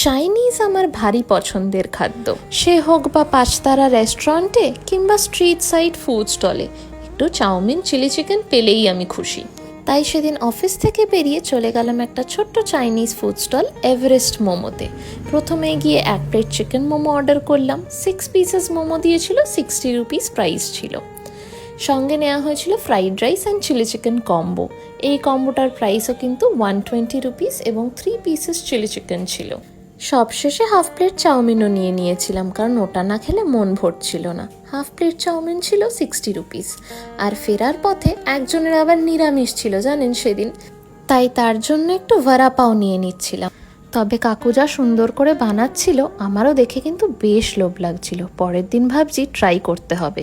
Chinese আমার ভারী পছন্দের খাদ্য, সে হোক বা পাঁচতারা রেস্টুরেন্টে কিংবা স্ট্রিট সাইড ফুড স্টলে। একটু চাউমিন চিলি চিকেন পেলেই আমি খুশি। তাই সেদিন অফিস থেকে বেরিয়ে চলে গেলাম একটা ছোট্ট চাইনিজ ফুড স্টল এভারেস্ট মোমোতে। প্রথমে গিয়ে 1 প্লেট চিকেন মোমো অর্ডার করলাম। 6 পিসেস মোমো দিয়েছিল, 60 রুপিস প্রাইস ছিল। সঙ্গে নেওয়া হয়েছিল fried rice and chilli chicken combo. এই কম্বোটার প্রাইসও কিন্তু 120 রুপিস এবং 3 পিসেস চিলি চিকেন ছিল। সবশেষে হাফ প্লেট চাউমিনও নিয়ে নিয়েছিলাম, কারণ ওটা না খেলে মন ভরছিল না। হাফ প্লেট চাউমিন ছিল 60 রুপিস। আর ফেরার পথে একজনের আবার নিরামিষ ছিল জানেন সেদিন, তাই তার জন্য একটু ভাড়া পাও নিয়ে নিচ্ছিলাম। তবে কাকু যা সুন্দর করে বানাচ্ছিল আমারও দেখে কিন্তু বেশ লোভ লাগছিল। পরের দিন ভাবছি ট্রাই করতে হবে।